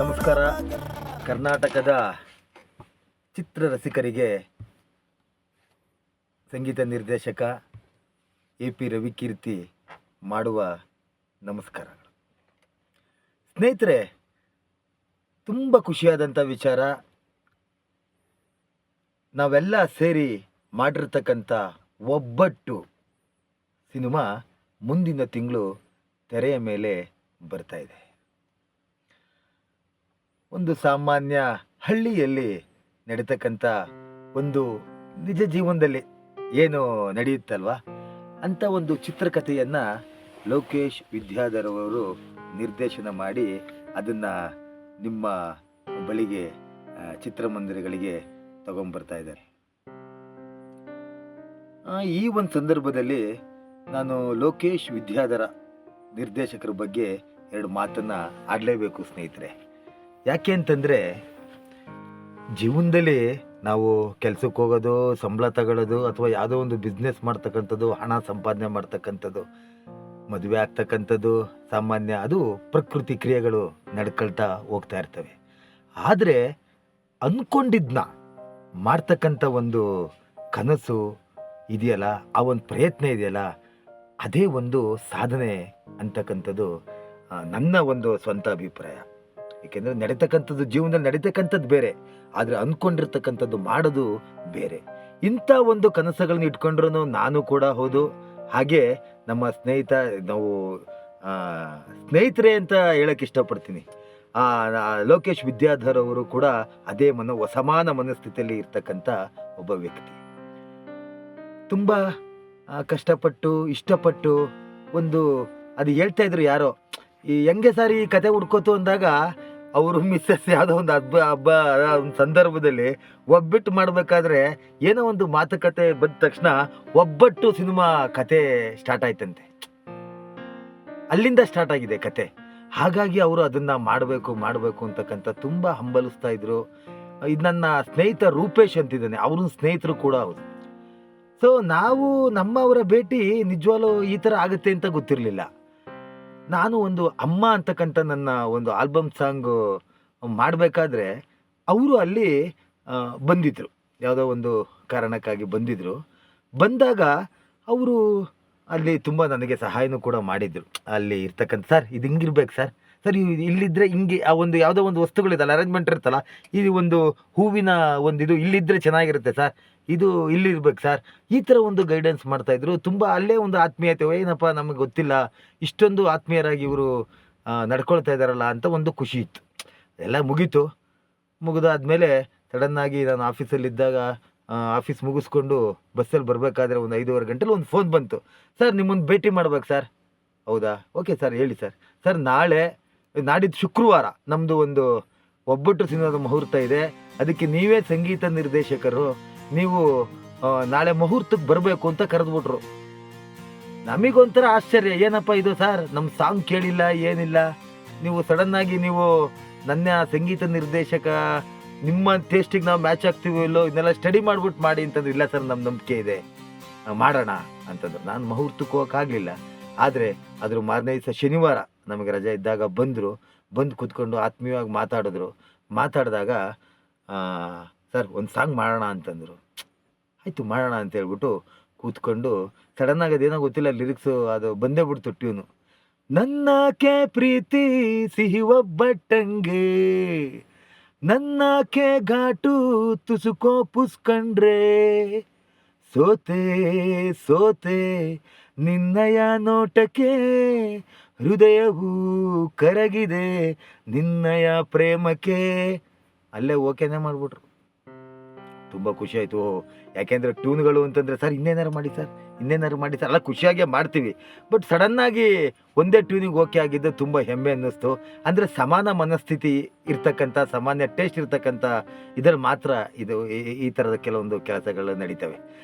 ನಮಸ್ಕಾರ. ಕರ್ನಾಟಕದ ಚಿತ್ರರಸಿಕರಿಗೆ ಸಂಗೀತ ನಿರ್ದೇಶಕ ಎ.ಪಿ. ರವಿಕೀರ್ತಿ ಮಾಡುವ ನಮಸ್ಕಾರಗಳು. ಸ್ನೇಹಿತರೆ, ತುಂಬ ಖುಷಿಯಾದಂಥ ವಿಚಾರ. ನಾವೆಲ್ಲ ಸೇರಿ ಮಾಡಿರ್ತಕ್ಕಂಥ ಒಬ್ಬಟ್ಟು ಸಿನಿಮಾ ಮುಂದಿನ ತಿಂಗಳು ತೆರೆಯ ಮೇಲೆ ಬರ್ತಾ ಇದೆ. ಒಂದು ಸಾಮಾನ್ಯ ಹಳ್ಳಿಯಲ್ಲಿ ನಡೀತಕ್ಕಂಥ ಒಂದು ನಿಜ ಜೀವನದಲ್ಲಿ ಏನು ನಡೆಯುತ್ತಲ್ವ ಅಂಥ ಒಂದು ಚಿತ್ರಕಥೆಯನ್ನು ಲೋಕೇಶ್ ವಿದ್ಯಾಧರ್ ಅವರು ನಿರ್ದೇಶನ ಮಾಡಿ ಅದನ್ನು ನಿಮ್ಮ ಬಳಿಗೆ ಚಿತ್ರಮಂದಿರಗಳಿಗೆ ತಗೊಂಡ್ಬರ್ತಾ ಇದ್ದಾರೆ. ಈ ಒಂದು ಸಂದರ್ಭದಲ್ಲಿ ನಾನು ಲೋಕೇಶ್ ವಿದ್ಯಾಧರ ನಿರ್ದೇಶಕರ ಬಗ್ಗೆ ಎರಡು ಮಾತನ್ನು ಆಡಲೇಬೇಕು ಸ್ನೇಹಿತರೆ. ಯಾಕೆ ಅಂತಂದರೆ, ಜೀವನದಲ್ಲಿ ನಾವು ಕೆಲಸಕ್ಕೆ ಹೋಗೋದು, ಸಂಬಳ ತಗೊಳ್ಳೋದು, ಅಥವಾ ಯಾವುದೋ ಒಂದು ಬಿಸ್ನೆಸ್ ಮಾಡ್ತಕ್ಕಂಥದ್ದು, ಹಣ ಸಂಪಾದನೆ ಮಾಡ್ತಕ್ಕಂಥದ್ದು, ಮದುವೆ ಆಗ್ತಕ್ಕಂಥದ್ದು ಸಾಮಾನ್ಯ, ಅದು ಪ್ರಕೃತಿ ಕ್ರಿಯೆಗಳು ನಡ್ಕೊಳ್ತಾ ಹೋಗ್ತಾ ಇರ್ತವೆ. ಆದರೆ ಅಂದ್ಕೊಂಡಿದ್ದನ್ನ ಮಾಡ್ತಕ್ಕಂಥ ಒಂದು ಕನಸು ಇದೆಯಲ್ಲ, ಆ ಒಂದು ಪ್ರಯತ್ನ ಇದೆಯಲ್ಲ, ಅದೇ ಒಂದು ಸಾಧನೆ ಅಂತಕ್ಕಂಥದ್ದು ನನ್ನ ಒಂದು ಸ್ವಂತ ಅಭಿಪ್ರಾಯ. ಏಕೆಂದರೆ ನಡೀತಕ್ಕಂಥದ್ದು, ಜೀವನದಲ್ಲಿ ನಡೀತಕ್ಕಂಥದ್ದು ಬೇರೆ, ಆದರೆ ಅಂದ್ಕೊಂಡಿರ್ತಕ್ಕಂಥದ್ದು ಮಾಡೋದು ಬೇರೆ. ಇಂಥ ಒಂದು ಕನಸುಗಳನ್ನ ಇಟ್ಕೊಂಡ್ರೂ ನಾನು ಕೂಡ ಹೌದು, ಹಾಗೆ ನಮ್ಮ ನಾವು ಸ್ನೇಹಿತರೆ ಅಂತ ಹೇಳಕ್ಕೆ ಇಷ್ಟಪಡ್ತೀನಿ. ಲೋಕೇಶ್ ವಿದ್ಯಾಧರ್ ಅವರು ಕೂಡ ಅದೇ ಸಮಾನ ಮನಸ್ಥಿತಿಯಲ್ಲಿ ಇರ್ತಕ್ಕಂಥ ಒಬ್ಬ ವ್ಯಕ್ತಿ. ತುಂಬ ಕಷ್ಟಪಟ್ಟು ಇಷ್ಟಪಟ್ಟು ಅದು ಹೇಳ್ತಾ ಇದ್ರು ಯಾರೋ, ಈ ಹೆಂಗೆ ಸಾರಿ ಈ ಕತೆ ಹುಡ್ಕೋತು ಅಂದಾಗ ಅವರು ಮಿಸ್ಸಸ್ ಯಾವುದೋ ಒಂದು ಹಬ್ಬ ಒಂದು ಸಂದರ್ಭದಲ್ಲಿ ಒಬ್ಬಟ್ಟು ಮಾಡಬೇಕಾದ್ರೆ ಏನೋ ಒಂದು ಮಾತುಕತೆ ಬಂದ ತಕ್ಷಣ ಒಬ್ಬಟ್ಟು ಸಿನಿಮಾ ಕತೆ ಸ್ಟಾರ್ಟ್ ಆಯ್ತಂತೆ. ಅಲ್ಲಿಂದ ಸ್ಟಾರ್ಟ್ ಆಗಿದೆ ಕತೆ. ಹಾಗಾಗಿ ಅವರು ಅದನ್ನು ಮಾಡಬೇಕು ಅಂತಕ್ಕಂಥ ತುಂಬ ಹಂಬಲಿಸ್ತಾ ಇದ್ರು. ಇದು ನನ್ನ ಸ್ನೇಹಿತ ರೂಪೇಶ್ ಅಂತಿದ್ದಾನೆ, ಅವ್ರ ಸ್ನೇಹಿತರು ಕೂಡ ಹೌದು. ಸೊ ನಾವು ನಮ್ಮವರ ಭೇಟಿ ನಿಜವಾಗ್ಲೂ ಈ ಥರ ಆಗುತ್ತೆ ಅಂತ ಗೊತ್ತಿರಲಿಲ್ಲ. ನಾನು ಒಂದು ಅಮ್ಮ ಅಂತಕ್ಕಂಥ ನನ್ನ ಒಂದು ಆಲ್ಬಮ್ ಸಾಂಗ್ ಮಾಡಬೇಕಾದ್ರೆ ಅವರು ಅಲ್ಲಿ ಬಂದಿದ್ದರು, ಯಾವುದೋ ಒಂದು ಕಾರಣಕ್ಕಾಗಿ ಬಂದಿದ್ದರು. ಬಂದಾಗ ಅವರು ಅಲ್ಲಿ ತುಂಬ ನನಗೆ ಸಹಾಯನೂ ಕೂಡ ಮಾಡಿದರು. ಅಲ್ಲಿ ಇರ್ತಕ್ಕಂಥ, ಸರ್ ಇದು ಹಿಂಗಿರ್ಬೇಕು ಸರ್, ಸರ್ ಇಲ್ಲಿದ್ದರೆ ಹಿಂಗೆ, ಆ ಒಂದು ಯಾವುದೋ ಒಂದು ವಸ್ತುಗಳಿದಲ್ಲ, ಅರೇಂಜ್ಮೆಂಟ್ ಇರುತ್ತಲ್ಲ, ಇದು ಒಂದು ಹೂವಿನ ಒಂದು ಇದು ಇಲ್ಲಿದ್ದರೆ ಚೆನ್ನಾಗಿರುತ್ತೆ ಸರ್, ಇದು ಇಲ್ಲಿರ್ಬೇಕು ಸರ್, ಈ ಥರ ಒಂದು ಗೈಡೆನ್ಸ್ ಮಾಡ್ತಾಯಿದ್ರು. ತುಂಬ ಅಲ್ಲೇ ಒಂದು ಆತ್ಮೀಯತೆ, ಏನಪ್ಪ ನಮಗೆ ಗೊತ್ತಿಲ್ಲ ಇಷ್ಟೊಂದು ಆತ್ಮೀಯರಾಗಿ ಇವರು ನಡ್ಕೊಳ್ತಾ ಇದ್ದಾರಲ್ಲ ಅಂತ ಒಂದು ಖುಷಿ ಇತ್ತು. ಎಲ್ಲ ಮುಗಿದಾದ್ಮೇಲೆ ಸಡನ್ನಾಗಿ ನಾನು ಆಫೀಸಲ್ಲಿದ್ದಾಗ ಆಫೀಸ್ ಮುಗಿಸ್ಕೊಂಡು ಬಸ್ಸಲ್ಲಿ ಬರಬೇಕಾದ್ರೆ ಒಂದು 5:15 ಗಂಟೆಲಿ ಒಂದು ಫೋನ್ ಬಂತು, ಸರ್ ನಿಮ್ಮನ್ನು ಭೇಟಿ ಮಾಡ್ಬೇಕು ಸರ್. ಹೌದಾ, ಓಕೆ ಸರ್ ಹೇಳಿ ಸರ್. ಸರ್ ನಾಡಿದ್ದು ಶುಕ್ರವಾರ ನಮ್ಮದು ಒಂದು ಒಬ್ಬಟ್ಟು ಸಿನಿಮಾದ ಮುಹೂರ್ತ ಇದೆ, ಅದಕ್ಕೆ ನೀವೇ ಸಂಗೀತ ನಿರ್ದೇಶಕರು, ನೀವು ನಾಳೆ ಮುಹೂರ್ತಕ್ಕೆ ಬರಬೇಕು ಅಂತ ಕರೆದ್ಬಿಟ್ರು. ನಮಗೊಂಥರ ಆಶ್ಚರ್ಯ, ಏನಪ್ಪ ಇದು ಸರ್, ನಮ್ಮ ಸಾಂಗ್ ಕೇಳಿಲ್ಲ ಏನಿಲ್ಲ, ನೀವು ಸಡನ್ನಾಗಿ ನೀವು ನನ್ನ ಸಂಗೀತ ನಿರ್ದೇಶಕ, ನಿಮ್ಮ ಟೇಸ್ಟಿಗೆ ನಾವು ಮ್ಯಾಚ್ ಆಗ್ತೀವೋ ಇಲ್ಲೋ ಇದನ್ನೆಲ್ಲ ಸ್ಟಡಿ ಮಾಡ್ಬಿಟ್ಟು ಮಾಡಿ ಅಂತಂದ್ರೆ, ಇಲ್ಲ ಸರ್ ನಮ್ಮ ನಂಬಿಕೆ ಇದೆ ಮಾಡೋಣ ಅಂತಂದ್ರು. ನಾನು ಮುಹೂರ್ತಕ್ಕೆ ಹೋಗೋಕ್ಕಾಗಲಿಲ್ಲ. ಆದರೆ ಅದ್ರ ಮಾರನೇ ದಿವಸ ಶನಿವಾರ ನಮಗೆ ರಜೆ ಇದ್ದಾಗ ಬಂದು ಕೂತ್ಕೊಂಡು ಆತ್ಮೀಯವಾಗಿ ಮಾತಾಡಿದಾಗ ಸರ್ ಒಂದು ಸಾಂಗ್ ಮಾಡೋಣ ಅಂತಂದರು. ಆಯಿತು ಮಾಡೋಣ ಅಂತ ಹೇಳ್ಬಿಟ್ಟು ಕೂತ್ಕೊಂಡು ಸಡನ್ನಾಗಿ ಅದೇನೋ ಗೊತ್ತಿಲ್ಲ, ಲಿರಿಕ್ಸು ಅದು ಬಂದೇ ಬಿಡ್ತು ಟ್ಯೂನು. ನನ್ನಾಕೆ ಪ್ರೀತಿ ಸಿಹಿ ಒಬ್ಬಟ್ಟಂಗೆ, ನನ್ನಾಕೆ ಘಾಟು ತುಸುಕೋ ಪುಸ್ಕಂಡ್ರೆ, ಸೋತೆ ನಿನ್ನಯ ನೋಟಕ್ಕೆ ಹೃದಯವು ಕರಗಿದೆ, ನಿನ್ನಯ ಪ್ರೇಮಕ್ಕೆ. ಅಲ್ಲೇ ಓಕೆನೇ ಮಾಡಿಬಿಟ್ರು. ತುಂಬ ಖುಷಿ ಆಯಿತು. ಯಾಕೆಂದರೆ ಟ್ಯೂನ್ಗಳು ಅಂತಂದರೆ ಸರ್ ಇನ್ನೇನಾರು ಮಾಡಿ ಸರ್ ಅಲ್ಲ ಖುಷಿಯಾಗೇ ಮಾಡ್ತೀವಿ. ಬಟ್ ಸಡನ್ನಾಗಿ ಒಂದೇ ಟ್ಯೂನಿಗೆ ಓಕೆ ಆಗಿದ್ದು ತುಂಬ ಹೆಮ್ಮೆ ಅನ್ನಿಸ್ತು. ಅಂದರೆ ಸಮಾನ ಮನಸ್ಥಿತಿ ಇರ್ತಕ್ಕಂಥ, ಸಾಮಾನ್ಯ ಟೇಸ್ಟ್ ಇರ್ತಕ್ಕಂಥ ಇದರಲ್ಲಿ ಮಾತ್ರ ಈ ಥರದ ಕೆಲವೊಂದು ಕೆಲಸಗಳು ನಡೀತವೆ.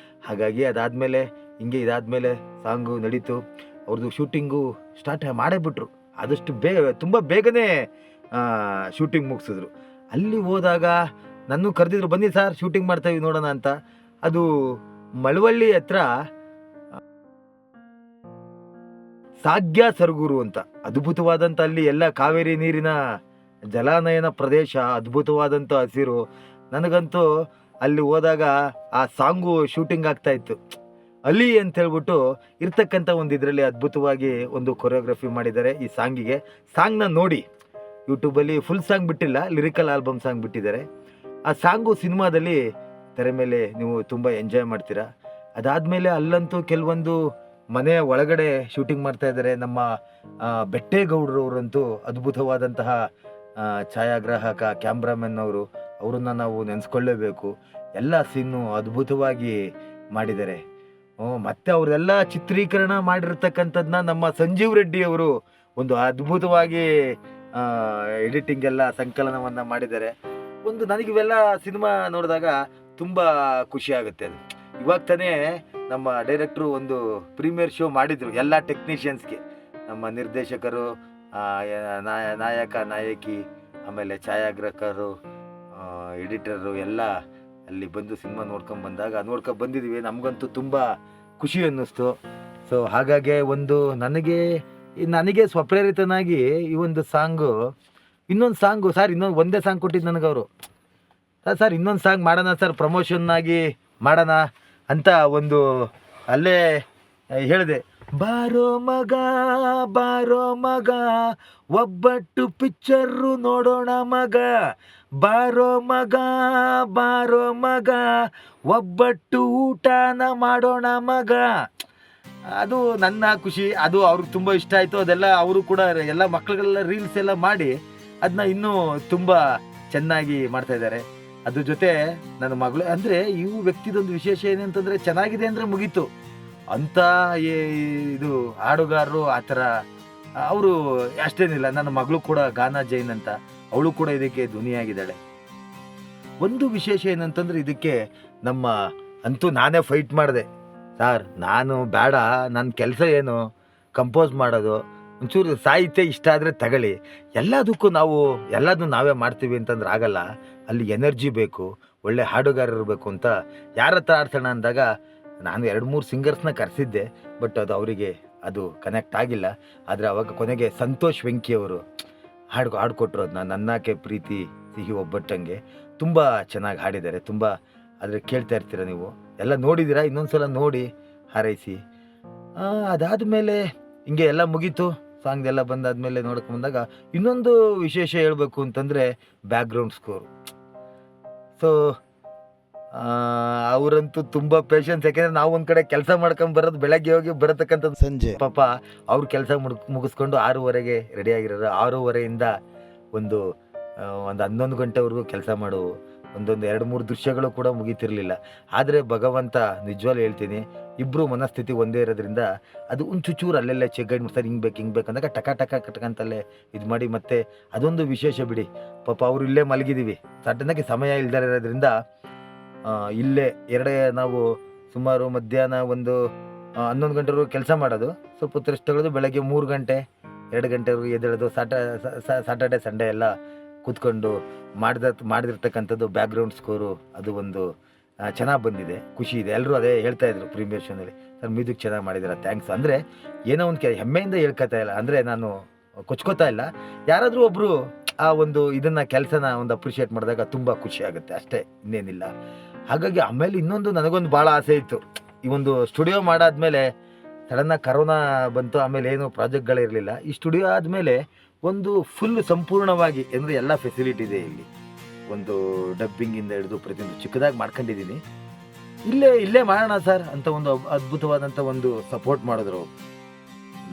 ಹಾಗಾಗಿ ಇದಾದಮೇಲೆ ಸಾಂಗು ನಡೀತು. ಅವ್ರದ್ದು ಶೂಟಿಂಗು ಸ್ಟಾರ್ಟ್ ಮಾಡೇಬಿಟ್ರು. ಆದಷ್ಟು ತುಂಬ ಬೇಗನೆ ಶೂಟಿಂಗ್ ಮುಗಿಸಿದ್ರು. ಅಲ್ಲಿ ಹೋದಾಗ ನನ್ನ ಕರೆದಿದ್ರು, ಬನ್ನಿ ಸರ್ ಶೂಟಿಂಗ್ ಮಾಡ್ತಾಯಿವಿ ನೋಡೋಣ ಅಂತ. ಅದು ಮಳವಳ್ಳಿ ಹತ್ರ ಸಾಗ್ಯ ಸರಗೂರು ಅಂತ ಅದ್ಭುತವಾದಂಥ, ಅಲ್ಲಿ ಎಲ್ಲ ಕಾವೇರಿ ನೀರಿನ ಜಲಾನಯನ ಪ್ರದೇಶ, ಅದ್ಭುತವಾದಂಥ ಹಸಿರು. ನನಗಂತೂ ಅಲ್ಲಿ ಹೋದಾಗ ಆ ಸಾಂಗು ಶೂಟಿಂಗ್ ಆಗ್ತಾ ಇತ್ತು. ಅಲಿ ಅಂತ ಹೇಳ್ಬಿಟ್ಟು ಇರ್ತಕ್ಕಂಥ ಒಂದು ಇದರಲ್ಲಿ ಅದ್ಭುತವಾಗಿ ಒಂದು ಕೊರಿಯೋಗ್ರಫಿ ಮಾಡಿದ್ದಾರೆ ಈ ಸಾಂಗಿಗೆ. ಸಾಂಗ್ನ ನೋಡಿ, ಯೂಟ್ಯೂಬಲ್ಲಿ ಫುಲ್ ಸಾಂಗ್ ಬಿಟ್ಟಿಲ್ಲ, ಲಿರಿಕಲ್ ಆಲ್ಬಮ್ ಸಾಂಗ್ ಬಿಟ್ಟಿದ್ದಾರೆ. ಆ ಸಾಂಗು ಸಿನಿಮಾದಲ್ಲಿ ತೆರೆ ಮೇಲೆ ನೀವು ತುಂಬ ಎಂಜಾಯ್ ಮಾಡ್ತೀರಾ. ಅದಾದಮೇಲೆ ಅಲ್ಲಂತೂ ಕೆಲವೊಂದು ಮನೆಯ ಒಳಗಡೆ ಶೂಟಿಂಗ್ ಮಾಡ್ತಾ ಇದ್ದಾರೆ. ನಮ್ಮ ಬೆಟ್ಟೇಗೌಡರವರಂತೂ ಅದ್ಭುತವಾದಂತಹ ಛಾಯಾಗ್ರಾಹಕ, ಕ್ಯಾಮ್ರಾಮನ್ ಅವರನ್ನು ನಾವು ನೆನೆಸ್ಕೊಳ್ಳೇಬೇಕು. ಎಲ್ಲ ಸೀನು ಅದ್ಭುತವಾಗಿ ಮಾಡಿದ್ದಾರೆ. ಮತ್ತು ಅವರೆಲ್ಲ ಚಿತ್ರೀಕರಣ ಮಾಡಿರ್ತಕ್ಕಂಥದ್ದನ್ನ ನಮ್ಮ ಸಂಜೀವ್ ರೆಡ್ಡಿ ಅವರು ಒಂದು ಅದ್ಭುತವಾಗಿ ಎಡಿಟಿಂಗ್ ಎಲ್ಲ ಸಂಕಲನವನ್ನು ಮಾಡಿದ್ದಾರೆ. ಒಂದು ನನಗೆ ಇವೆಲ್ಲ ಸಿನಿಮಾ ನೋಡಿದಾಗ ತುಂಬ ಖುಷಿ ಆಗುತ್ತೆ. ಅದು ಇವಾಗ ತಾನೇ ನಮ್ಮ ಡೈರೆಕ್ಟ್ರು ಒಂದು ಪ್ರೀಮಿಯರ್ ಶೋ ಮಾಡಿದರು ಎಲ್ಲ ಟೆಕ್ನಿಷಿಯನ್ಸ್ಗೆ. ನಮ್ಮ ನಿರ್ದೇಶಕರು, ನಾಯಕ ನಾಯಕಿ, ಆಮೇಲೆ ಛಾಯಾಗ್ರಾಹಕರು, ಎಡಿಟರು ಎಲ್ಲ ಅಲ್ಲಿ ಬಂದು ಸಿನಿಮಾ ನೋಡ್ಕೊಂಡು ಬಂದಿದ್ದೀವಿ. ನಮಗಂತೂ ತುಂಬ ಖುಷಿ ಅನ್ನಿಸ್ತು. ಸೊ ಹಾಗಾಗಿ ಒಂದು ನನಗೆ ಸ್ವಪ್ರೇರಿತನಾಗಿ ಈ ಒಂದು ಸಾಂಗು, ಇನ್ನೊಂದು ಸಾಂಗು ಸರ್, ಒಂದೇ ಸಾಂಗ್ ಕೊಟ್ಟಿದ್ದು ನನಗೆ ಅವರು. ಸರ್ ಇನ್ನೊಂದು ಸಾಂಗ್ ಮಾಡೋಣ ಸರ್, ಪ್ರಮೋಷನ್ನಾಗಿ ಮಾಡೋಣ ಅಂತ ಒಂದು ಅಲ್ಲೇ ಹೇಳಿದೆ. ಬಾರೋ ಮಗ ಬಾರೋ ಮಗ, ಒಬ್ಬಟ್ಟು ಪಿಕ್ಚರು ನೋಡೋಣ ಮಗ, ಬಾರೋ ಮಗ ಬಾರೋ ಮಗ, ಒಬ್ಬಟ್ಟು ಊಟನ ಮಾಡೋಣ ಮಗ. ಅದು ನನ್ನ ಖುಷಿ, ಅದು ಅವ್ರಿಗೆ ತುಂಬ ಇಷ್ಟ ಆಯಿತು. ಅದೆಲ್ಲ ಅವರು ಕೂಡ ಎಲ್ಲ ಮಕ್ಕಳುಗಳೆಲ್ಲ ರೀಲ್ಸ್ ಎಲ್ಲ ಮಾಡಿ ಅದನ್ನ ಇನ್ನೂ ತುಂಬ ಚೆನ್ನಾಗಿ ಮಾಡ್ತಾಯಿದ್ದಾರೆ. ಅದ್ರ ಜೊತೆ ನನ್ನ ಮಗಳು ಅಂದರೆ ಇವು ವ್ಯಕ್ತಿದೊಂದು ವಿಶೇಷ ಏನಂತಂದರೆ, ಚೆನ್ನಾಗಿದೆ ಅಂದರೆ ಮುಗೀತು ಅಂತ ಇದು ಹಾಡುಗಾರರು ಆ ಥರ ಅವರು ಅಷ್ಟೇನಿಲ್ಲ. ನನ್ನ ಮಗಳು ಕೂಡ ಗಾನಾ ಜೈನ್ ಅಂತ, ಅವಳು ಕೂಡ ಇದಕ್ಕೆ ಧ್ವನಿಯಾಗಿದ್ದಾಳೆ. ಒಂದು ವಿಶೇಷ ಏನಂತಂದರೆ ಇದಕ್ಕೆ ಅಂತೂ ನಾನೇ ಫೈಟ್ ಮಾಡಿದೆ. ಸರ್ ನಾನು ಬೇಡ, ನನ್ನ ಕೆಲಸ ಏನು ಕಂಪೋಸ್ ಮಾಡೋದು, ಒಂಚೂರು ಸಾಹಿತ್ಯ ಇಷ್ಟ ಆದರೆ ತಗೊಳ್ಳಿ, ಎಲ್ಲದಕ್ಕೂ ಎಲ್ಲದನ್ನು ನಾವೇ ಮಾಡ್ತೀವಿ ಅಂತಂದ್ರೆ ಆಗಲ್ಲ. ಅಲ್ಲಿ ಎನರ್ಜಿ ಬೇಕು, ಒಳ್ಳೆ ಹಾಡುಗಾರ ಇರಬೇಕು ಅಂತ ಯಾರ ಹತ್ರ ಆಡ್ಸೋಣ ಅಂದಾಗ ನಾನು 2-3 ಸಿಂಗರ್ಸ್ನ ಕರೆಸಿದ್ದೆ. ಬಟ್ ಅದು ಅವರಿಗೆ ಅದು ಕನೆಕ್ಟ್ ಆಗಿಲ್ಲ. ಆದರೆ ಅವಾಗ ಕೊನೆಗೆ ಸಂತೋಷ್ ವೆಂಕಿಯವರು ಹಾಡ್ಕೊಟ್ರು ಅದನ್ನ. ನನ್ನಾಕೆ ಪ್ರೀತಿ ಸಿಹಿ ಒಬ್ಬಟ್ಟಂಗೆ ತುಂಬ ಚೆನ್ನಾಗಿ ಹಾಡಿದ್ದಾರೆ. ತುಂಬ ಆದರೆ ಕೇಳ್ತಾ ಇರ್ತೀರ ನೀವು, ಎಲ್ಲ ನೋಡಿದ್ದೀರಾ, ಇನ್ನೊಂದು ಸಲ ನೋಡಿ ಹಾರೈಸಿ. ಅದಾದಮೇಲೆ ಹಿಂಗೆ ಎಲ್ಲ ಮುಗೀತು, ಸಾಂಗ್ ಎಲ್ಲ ಬಂದಾದಮೇಲೆ ನೋಡ್ಕೊಂಬಂದಾಗ ಇನ್ನೊಂದು ವಿಶೇಷ ಹೇಳಬೇಕು ಅಂತಂದರೆ ಬ್ಯಾಕ್ಗ್ರೌಂಡ್ ಸ್ಕೋರ್. ಸೊ ಅವರಂತೂ ತುಂಬ ಪೇಷನ್ಸ್. ಯಾಕೆಂದರೆ ನಾವು ಒಂದು ಕಡೆ ಕೆಲಸ ಮಾಡ್ಕೊಂಡು ಬರೋದು, ಬೆಳಗ್ಗೆ ಹೋಗಿ ಬರತಕ್ಕಂಥದ್ದು ಸಂಜೆ. ಪಾಪ ಅವ್ರ ಕೆಲಸ ಮುಗಿಸ್ಕೊಂಡು 6:30ಗೆ ರೆಡಿಯಾಗಿರೋರು. 6:30ಇಂದ ಒಂದು 11 ಗಂಟೆವರೆಗೂ ಕೆಲಸ ಮಾಡು. ಒಂದೊಂದು 2-3 ದೃಶ್ಯಗಳು ಕೂಡ ಮುಗೀತಿರ್ಲಿಲ್ಲ. ಆದರೆ ಭಗವಂತ ನಿಜವಾಗ್ಲೂ ಹೇಳ್ತೀನಿ, ಇಬ್ಬರು ಮನಸ್ಥಿತಿ ಒಂದೇ ಇರೋದ್ರಿಂದ ಅದು ಒಂಚೂರು ಅಲ್ಲೆಲ್ಲ ಚೆಕ್ ಮಾಡ್ತಾರೆ. ಹಿಂಗೆ ಬೇಕು ಅಂದಾಗ ಟಕಂತಲ್ಲೇ ಇದು ಮಾಡಿ. ಮತ್ತೆ ಅದೊಂದು ವಿಶೇಷ ಬಿಡಿ, ಪಾಪ ಅವರು ಇಲ್ಲೇ ಮಲಗಿದ್ದೀವಿ, ಸಡನ್ನಾಗಿ ಸಮಯ ಇಲ್ದೇ ಇರೋದ್ರಿಂದ ಇಲ್ಲೇ ನಾವು ಸುಮಾರು ಮಧ್ಯಾಹ್ನ ಒಂದು 11 ಗಂಟೆವರೆಗೂ ಕೆಲಸ ಮಾಡೋದು, ಸ್ವಲ್ಪ ಹೊತ್ತು ರೆಸ್ಟ್ ತಗೊಳ್ಳೋದು, ಬೆಳಗ್ಗೆ 3 ಗಂಟೆ 2 ಗಂಟೆವರೆಗೂ ಎದ್ದೇಳೋದು. ಸಾಟರ್ಡೆ ಸಂಡೇ ಎಲ್ಲ ಕೂತ್ಕೊಂಡು ಮಾಡಿದಿರ್ತಕ್ಕಂಥದ್ದು ಬ್ಯಾಕ್ಗ್ರೌಂಡ್ ಸ್ಕೋರು. ಅದು ಒಂದು ಚೆನ್ನಾಗಿ ಬಂದಿದೆ, ಖುಷಿ ಇದೆ. ಎಲ್ಲರೂ ಅದೇ ಹೇಳ್ತಾ ಇದ್ರು ಪ್ರೀಮಿಯರ್ ಶೋನಲ್ಲಿ, ಸರ್ ಮ್ಯೂಸಿಕ್ ಚೆನ್ನಾಗಿ ಮಾಡಿದ್ದೀರ, ಥ್ಯಾಂಕ್ಸ್. ಅಂದರೆ ಏನೋ ಒಂದು ಹೆಮ್ಮೆಯಿಂದ ಹೇಳ್ಕೊತಾ ಇಲ್ಲ, ಅಂದರೆ ನಾನು ಕೊಚ್ಕೋತಾ ಇಲ್ಲ. ಯಾರಾದರೂ ಒಬ್ಬರು ಆ ಒಂದು ಇದನ್ನು ಕೆಲಸನ ಒಂದು ಅಪ್ರಿಷಿಯೇಟ್ ಮಾಡಿದಾಗ ತುಂಬ ಖುಷಿ ಆಗುತ್ತೆ, ಅಷ್ಟೇ, ಇನ್ನೇನಿಲ್ಲ. ಹಾಗಾಗಿ ಆಮೇಲೆ ಇನ್ನೊಂದು ನನಗೊಂದು ಭಾಳ ಆಸೆ ಇತ್ತು. ಈ ಒಂದು ಸ್ಟುಡಿಯೋ ಮಾಡಾದ್ಮೇಲೆ ಸಡನ್ನಾಗಿ ಕರೋನಾ ಬಂತು, ಆಮೇಲೆ ಏನು ಪ್ರಾಜೆಕ್ಟ್ಗಳಿರಲಿಲ್ಲ. ಈ ಸ್ಟುಡಿಯೋ ಆದಮೇಲೆ ಒಂದು ಫುಲ್ ಸಂಪೂರ್ಣವಾಗಿ ಅಂದರೆ ಎಲ್ಲ ಫೆಸಿಲಿಟಿ ಇದೆ ಇಲ್ಲಿ. ಒಂದು ಡಬ್ಬಿಂಗಿಂದ ಹಿಡಿದು ಪ್ರತಿಯೊಂದು ಚಿಕ್ಕದಾಗಿ ಮಾಡ್ಕೊಂಡಿದ್ದೀನಿ. ಇಲ್ಲೇ ಮಾಡೋಣ ಸರ್ ಅಂತ ಒಂದು ಅದ್ಭುತವಾದಂಥ ಒಂದು ಸಪೋರ್ಟ್ ಮಾಡಿದ್ರು.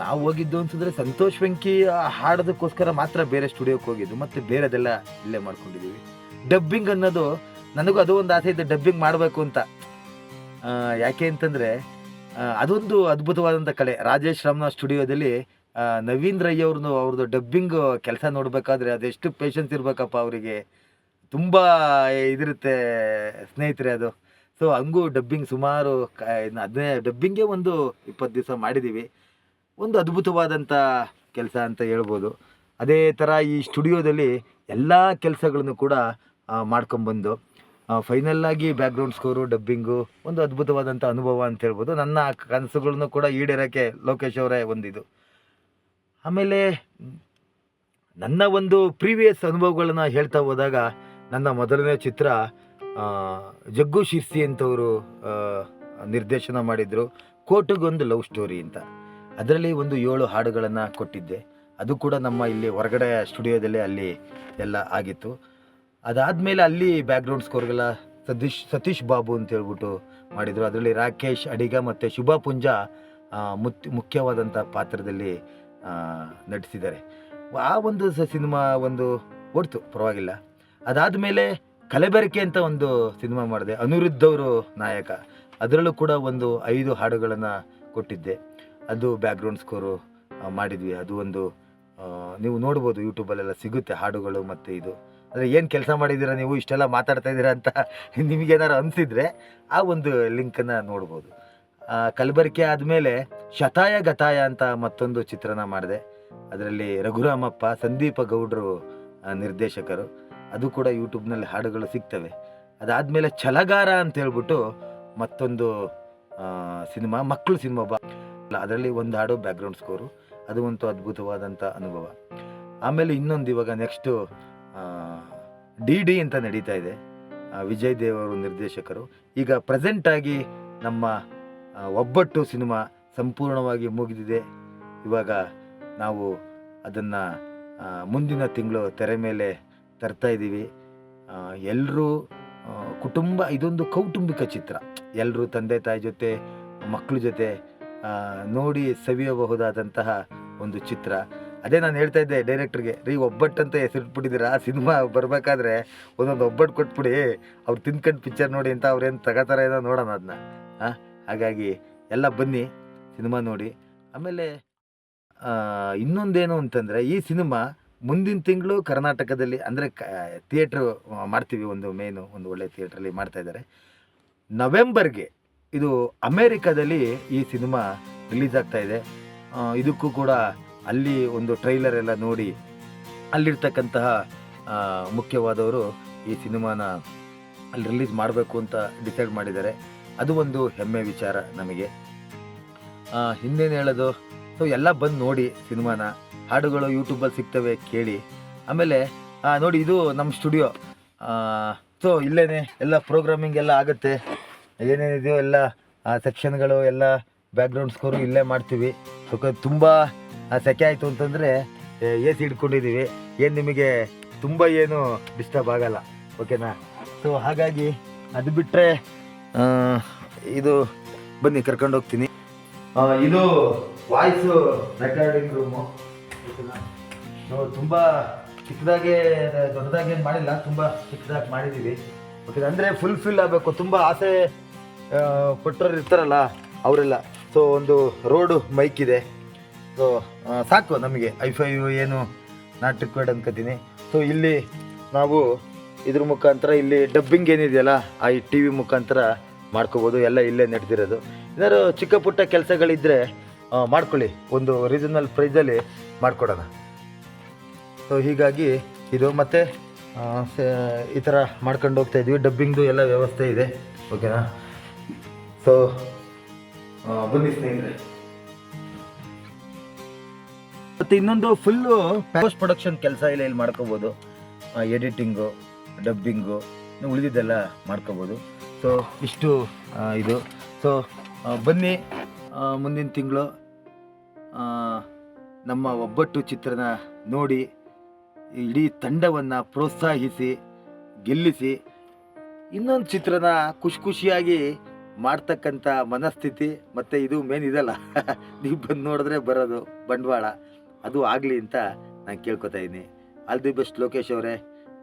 ನಾವು ಹೋಗಿದ್ದು ಅಂತಂದರೆ ಸಂತೋಷ್ ವೆಂಕಿ ಹಾಡೋದಕ್ಕೋಸ್ಕರ ಮಾತ್ರ ಬೇರೆ ಸ್ಟುಡಿಯೋಕ್ಕೆ ಹೋಗಿದ್ದು, ಮತ್ತು ಬೇರೆದೆಲ್ಲ ಇಲ್ಲೇ ಮಾಡ್ಕೊಂಡಿದ್ದೀವಿ. ಡಬ್ಬಿಂಗ್ ಅನ್ನೋದು ನನಗೂ ಅದು ಒಂದು ಆಸೆ ಇದೆ, ಡಬ್ಬಿಂಗ್ ಮಾಡಬೇಕು ಅಂತ. ಯಾಕೆ ಅಂತಂದರೆ ಅದೊಂದು ಅದ್ಭುತವಾದಂಥ ಕಲೆ. ರಾಜೇಶ್ ರಾಮ್ನ ಸ್ಟುಡಿಯೋದಲ್ಲಿ ನವೀನ್ ರೈ ಅವ್ರದ್ದು ಡಬ್ಬಿಂಗ್ ಕೆಲಸ ನೋಡಬೇಕಾದ್ರೆ ಅದೆಷ್ಟು ಪೇಷನ್ಸ್ ಇರಬೇಕಪ್ಪ ಅವರಿಗೆ, ತುಂಬ ಇದಿರುತ್ತೆ ಸ್ನೇಹಿತರೆ ಅದು. ಸೊ ಹಂಗೂ ಡಬ್ಬಿಂಗ್ ಸುಮಾರು ಅದನ್ನೇ ಡಬ್ಬಿಂಗೇ ಒಂದು 20 ದಿವಸ ಮಾಡಿದ್ದೀವಿ. ಒಂದು ಅದ್ಭುತವಾದಂಥ ಕೆಲಸ ಅಂತ ಹೇಳ್ಬೋದು. ಅದೇ ಥರ ಈ ಸ್ಟುಡಿಯೋದಲ್ಲಿ ಎಲ್ಲ ಕೆಲಸಗಳನ್ನು ಕೂಡ ಮಾಡ್ಕೊಂಬಂದು ಫೈನಲ್ಲಾಗಿ ಬ್ಯಾಕ್ಗ್ರೌಂಡ್ ಸ್ಕೋರು, ಡಬ್ಬಿಂಗು ಒಂದು ಅದ್ಭುತವಾದಂಥ ಅನುಭವ ಅಂತ ಹೇಳ್ಬೋದು. ನನ್ನ ಕನಸುಗಳನ್ನು ಕೂಡ ಈಡೇರೋಕ್ಕೆ ಲೋಕೇಶ್ ಅವರೇ ಒಂದಿದು. ಆಮೇಲೆ ನನ್ನ ಒಂದು ಪ್ರೀವಿಯಸ್ ಅನುಭವಗಳನ್ನು ಹೇಳ್ತಾ ಹೋದಾಗ ನನ್ನ ಮೊದಲನೇ ಚಿತ್ರ ಜಗ್ಗು ಶಿರ್ಸಿ ಅಂತವರು ನಿರ್ದೇಶನ ಮಾಡಿದರು, ಕೋಟಿಗೊಂದು ಲವ್ ಸ್ಟೋರಿ ಅಂತ. ಅದರಲ್ಲಿ ಒಂದು 7 ಹಾಡುಗಳನ್ನು ಕೊಟ್ಟಿದ್ದೆ. ಅದು ಕೂಡ ನಮ್ಮ ಇಲ್ಲಿ ಹೊರಗಡೆ ಸ್ಟುಡಿಯೋದಲ್ಲೇ ಅಲ್ಲಿ ಎಲ್ಲ ಆಗಿತ್ತು. ಅದಾದಮೇಲೆ ಅಲ್ಲಿ ಬ್ಯಾಕ್ಗ್ರೌಂಡ್ ಸ್ಕೋರ್ಗೆಲ್ಲ ಸತೀಶ್ ಬಾಬು ಅಂತ ಹೇಳ್ಬಿಟ್ಟು ಮಾಡಿದರು. ಅದರಲ್ಲಿ ರಾಕೇಶ್ ಅಡಿಗ ಮತ್ತು ಶುಭಾ ಪುಂಜ ಮುಖ್ಯವಾದಂಥ ಪಾತ್ರದಲ್ಲಿ ನಟಿಸಿದ್ದಾರೆ. ಆ ಒಂದು ಸಿನಿಮಾ ಒಂದು ಓಡ್ತು, ಪರವಾಗಿಲ್ಲ. ಅದಾದಮೇಲೆ ಕಲಬೆರಕೆ ಅಂತ ಒಂದು ಸಿನಿಮಾ ಮಾಡಿದೆ, ಅನಿರುದ್ಧ್ ಅವರು ನಾಯಕ. ಅದರಲ್ಲೂ ಕೂಡ ಒಂದು 5 ಹಾಡುಗಳನ್ನು ಕೊಟ್ಟಿದ್ದೆ. ಅದು ಬ್ಯಾಕ್ಗ್ರೌಂಡ್ ಸ್ಕೋರು ಮಾಡಿದ್ವಿ. ಅದು ಒಂದು ನೀವು ನೋಡ್ಬೋದು, ಯೂಟ್ಯೂಬಲ್ಲೆಲ್ಲ ಸಿಗುತ್ತೆ ಹಾಡುಗಳು. ಮತ್ತು ಇದು ಅಂದರೆ ಏನು ಕೆಲಸ ಮಾಡಿದ್ದೀರಾ ನೀವು, ಇಷ್ಟೆಲ್ಲ ಮಾತಾಡ್ತಾ ಇದ್ದೀರಾ ಅಂತ ನಿಮಗೇನಾರು ಅನಿಸಿದರೆ ಆ ಒಂದು ಲಿಂಕನ್ನು ನೋಡ್ಬೋದು. ಕಲಬೆರಕೆ ಆದಮೇಲೆ ಶತಾಯ ಗತಾಯ ಅಂತ ಮತ್ತೊಂದು ಚಿತ್ರನ ಮಾಡಿದೆ. ಅದರಲ್ಲಿ ರಘುರಾಮಪ್ಪ, ಸಂದೀಪ ಗೌಡ್ರು ನಿರ್ದೇಶಕರು. ಅದು ಕೂಡ ಯೂಟ್ಯೂಬ್ನಲ್ಲಿ ಹಾಡುಗಳು ಸಿಗ್ತವೆ. ಅದಾದಮೇಲೆ ಛಲಗಾರ ಅಂತ ಹೇಳ್ಬಿಟ್ಟು ಮತ್ತೊಂದು ಸಿನಿಮಾ, ಮಕ್ಕಳು ಸಿನಿಮಾ ಅದರಲ್ಲಿ ಒಂದು ಹಾಡು ಬ್ಯಾಕ್ಗ್ರೌಂಡ್ ಸ್ಕೋರು. ಅದು ಒಂದು ಅದ್ಭುತವಾದಂಥ ಅನುಭವ. ಆಮೇಲೆ ಇನ್ನೊಂದು ಇವಾಗ ನೆಕ್ಸ್ಟು ಡಿ ಅಂತ ನಡೀತಾ ಇದೆ, ವಿಜಯ್ ದೇವ್ ಅವರು ನಿರ್ದೇಶಕರು. ಈಗ ಪ್ರೆಸೆಂಟಾಗಿ ನಮ್ಮ ಒಬ್ಬಟ್ಟು ಸಿನಿಮಾ ಸಂಪೂರ್ಣವಾಗಿ ಮುಗಿದಿದೆ. ಇವಾಗ ನಾವು ಅದನ್ನು ಮುಂದಿನ ತಿಂಗಳು ತೆರೆ ಮೇಲೆ ತರ್ತಾ ಇದ್ದೀವಿ. ಎಲ್ಲರೂ ಕುಟುಂಬ, ಇದೊಂದು ಕೌಟುಂಬಿಕ ಚಿತ್ರ. ಎಲ್ಲರೂ ತಂದೆ ತಾಯಿ ಜೊತೆ, ಮಕ್ಕಳ ಜೊತೆ ನೋಡಿ ಸವಿಯಬಹುದಾದಂತಹ ಒಂದು ಚಿತ್ರ. ಅದೇ ನಾನು ಹೇಳ್ತಾ ಇದ್ದೆ ಡೈರೆಕ್ಟ್ರಿಗೆ, ಒಬ್ಬಟ್ಟಂತ ಹೆಸರಿಟ್ಬಿಟ್ಟಿದ್ದೀರಾ, ಆ ಸಿನಿಮಾ ಬರಬೇಕಾದ್ರೆ ಒಂದೊಂದು ಒಬ್ಬಟ್ಟು ಕೊಟ್ಬಿಡಿ, ಅವ್ರು ತಿನ್ಕೊಂಡು ಪಿಕ್ಚರ್ ನೋಡಿ ಅಂತ. ಅವ್ರೇನು ತಗೋತಾರೆ ಏನೋ ನೋಡೋಣ ಅದನ್ನ. ಹಾಗಾಗಿ ಎಲ್ಲ ಬನ್ನಿ, ಸಿನಿಮಾ ನೋಡಿ. ಆಮೇಲೆ ಇನ್ನೊಂದೇನು ಅಂತಂದರೆ, ಈ ಸಿನಿಮಾ ಮುಂದಿನ ತಿಂಗಳು ಕರ್ನಾಟಕದಲ್ಲಿ ಅಂದರೆ ಥಿಯೇಟ್ರು ಮಾಡ್ತೀವಿ, ಒಂದು ಒಂದು ಒಳ್ಳೆ ಥಿಯೇಟ್ರಲ್ಲಿ ಮಾಡ್ತಾಯಿದ್ದಾರೆ. ನವೆಂಬರ್ಗೆ ಇದು ಅಮೇರಿಕಾದಲ್ಲಿ ಈ ಸಿನಿಮಾ ರಿಲೀಸ್ ಆಗ್ತಾ ಇದೆ. ಇದಕ್ಕೂ ಕೂಡ ಅಲ್ಲಿ ಒಂದು ಟ್ರೈಲರ್ ಎಲ್ಲ ನೋಡಿ ಅಲ್ಲಿರ್ತಕ್ಕಂತಹ ಮುಖ್ಯವಾದವರು ಈ ಸಿನಿಮಾನ ಅಲ್ಲಿ ರಿಲೀಸ್ ಮಾಡಬೇಕು ಅಂತ ಡಿಸೈಡ್ ಮಾಡಿದ್ದಾರೆ. ಅದು ಒಂದು ಹೆಮ್ಮೆ ವಿಚಾರ ನಮಗೆ. ಹಿಂದೇನು ಹೇಳೋದು, ಸೊ ಎಲ್ಲ ಬಂದು ನೋಡಿ ಸಿನಿಮಾನ. ಹಾಡುಗಳು ಯೂಟ್ಯೂಬಲ್ಲಿ ಸಿಗ್ತವೆ, ಕೇಳಿ. ಆಮೇಲೆ ನೋಡಿ, ಇದು ನಮ್ಮ ಸ್ಟುಡಿಯೋ. ಸೊ ಇಲ್ಲೇ ಎಲ್ಲ ಪ್ರೋಗ್ರಾಮಿಂಗ್ ಎಲ್ಲ ಆಗುತ್ತೆ. ಏನೇನಿದೆಯೋ ಎಲ್ಲ ಸೆಕ್ಷನ್ಗಳು ಎಲ್ಲ ಬ್ಯಾಕ್ಗ್ರೌಂಡ್ ಸ್ಕೋರು ಇಲ್ಲೇ ಮಾಡ್ತೀವಿ. ತುಂಬ ಸೆಕೆ ಆಯಿತು ಅಂತಂದರೆ AC ಹಿಡ್ಕೊಂಡಿದ್ದೀವಿ, ಏನು ನಿಮಗೆ ತುಂಬ ಏನು ಡಿಸ್ಟರ್ಬ್ ಆಗಲ್ಲ, ಓಕೆನಾ? ಸೊ ಹಾಗಾಗಿ ಅದು ಬಿಟ್ಟರೆ ಇದು ಬನ್ನಿ ಕರ್ಕೊಂಡು ಹೋಗ್ತೀನಿ. ಇದು ವಾಯ್ಸು ರೆಕಾರ್ಡಿಂಗ್ ರೂಮು, ಓಕೆನಾ? ತುಂಬ ಚಿಕ್ಕದಾಗೆ, ದೊಡ್ಡದಾಗೇನು ಮಾಡಿಲ್ಲ, ತುಂಬ ಚಿಕ್ಕದಾಗಿ ಮಾಡಿದ್ದೀವಿ, ಓಕೆ? ಅಂದರೆ ಫುಲ್ಫಿಲ್ ಆಗಬೇಕು. ತುಂಬ ಆಸೆ ಪಟ್ಟರು ಇರ್ತಾರಲ್ಲ ಅವರೆಲ್ಲ. ಸೊ ಒಂದು ರೋಡು ಮೈಕ್ ಇದೆ, ಸೊ ಸಾಕು ನಮಗೆ. ಐಫೈ ಏನು ನಾಟ್ ರಿಕ್ವೈರ್ಡ್ ಅನ್ಕೋತೀನಿ. ಸೊ ಇಲ್ಲಿ ನಾವು ಇದ್ರ ಮುಖಾಂತರ ಇಲ್ಲಿ ಡಬ್ಬಿಂಗ್ ಏನಿದೆಯಲ್ಲ ಆ ಈ TV ಮುಖಾಂತರ ಮಾಡ್ಕೋಬೋದು. ಎಲ್ಲ ಇಲ್ಲೇ ನಡೆದಿರೋದು. ಏನಾದ್ರು ಚಿಕ್ಕ ಪುಟ್ಟ ಕೆಲಸಗಳಿದ್ದರೆ ಮಾಡ್ಕೊಳ್ಳಿ, ಒಂದು ರೀಸನಲ್ ಪ್ರೈಸಲ್ಲಿ ಮಾಡಿಕೊಡೋಣ. ಸೊ ಹೀಗಾಗಿ ಇದು ಮತ್ತೆ ಈ ಥರ ಮಾಡ್ಕೊಂಡು ಹೋಗ್ತಾ ಇದ್ವಿ. ಡಬ್ಬಿಂಗ್ದು ಎಲ್ಲ ವ್ಯವಸ್ಥೆ ಇದೆ, ಓಕೆನಾ? ಸೊ ಬನ್ನಿ ಸ್ನೇಹಿತರೆ. ಮತ್ತು ಇನ್ನೊಂದು ಫುಲ್ಲು ಪೋಸ್ಟ್ ಪ್ರೊಡಕ್ಷನ್ ಕೆಲಸ ಇಲ್ಲಿ ಮಾಡ್ಕೋಬೋದು. ಎಡಿಟಿಂಗು, ಡಬ್ಬಿಂಗು, ಉಳಿದಿದ್ದೆಲ್ಲ ಮಾಡ್ಕೋಬೋದು. ಸೊ ಇಷ್ಟು ಇದು. ಸೊ ಬನ್ನಿ, ಮುಂದಿನ ತಿಂಗಳು ನಮ್ಮ ಒಬ್ಬಟ್ಟು ಚಿತ್ರನ ನೋಡಿ ಇಡೀ ತಂಡವನ್ನು ಪ್ರೋತ್ಸಾಹಿಸಿ ಗೆಲ್ಲಿಸಿ ಇನ್ನೊಂದು ಚಿತ್ರನ ಖುಷಿಯಾಗಿ ಮಾಡ್ತಕ್ಕಂಥ ಮನಸ್ಥಿತಿ. ಮತ್ತು ಇದು ಮೇನ್ ಇದಲ್ಲ, ನೀವು ಬಂದು ನೋಡಿದ್ರೆ ಬರೋದು ಬಂಡವಾಳ, ಅದು ಆಗಲಿ ಅಂತ ನಾನು ಕೇಳ್ಕೊತಾ ಇದ್ದೀನಿ. ಆಲ್ ದಿ ಬೆಸ್ಟ್ ಲೋಕೇಶ್ ಅವರೇ.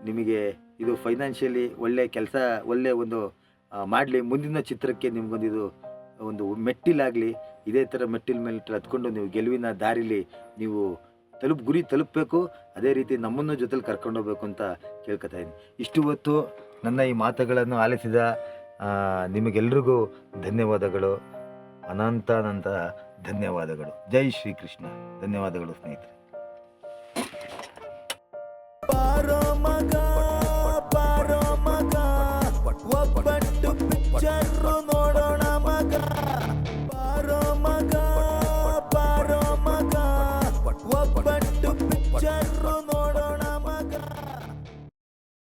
ನಿಮಗೆ ಇದು ಫೈನಾನ್ಷಿಯಲಿ ಒಳ್ಳೆ ಕೆಲಸ, ಒಳ್ಳೆ ಒಂದು ಮಾಡಲಿ. ಮುಂದಿನ ಚಿತ್ರಕ್ಕೆ ನಿಮಗೊಂದಿದು ಒಂದು ಮೆಟ್ಟಿಲಾಗಲಿ. ಇದೇ ಥರ ಮೆಟ್ಟಿಲ ಮೇಲೆ ಹತ್ಕೊಂಡು ನೀವು ಗೆಲುವಿನ ದಾರಿಲಿ ನೀವು ಗುರಿ ತಲುಪಬೇಕು. ಅದೇ ರೀತಿ ನಮ್ಮನ್ನು ಜೊತೆಲಿ ಕರ್ಕೊಂಡೋಗ್ಬೇಕು ಅಂತ ಕೇಳ್ಕೊತಾ ಇದ್ದೀನಿ. ಇಷ್ಟು ಹೊತ್ತು ನನ್ನ ಈ ಮಾತುಗಳನ್ನು ಆಲಿಸಿದ ನಿಮಗೆಲ್ರಿಗೂ ಧನ್ಯವಾದಗಳು, ಅನಂತ ಧನ್ಯವಾದಗಳು. ಜೈ ಶ್ರೀಕೃಷ್ಣ. ಧನ್ಯವಾದಗಳು ಸ್ನೇಹಿತರೆ.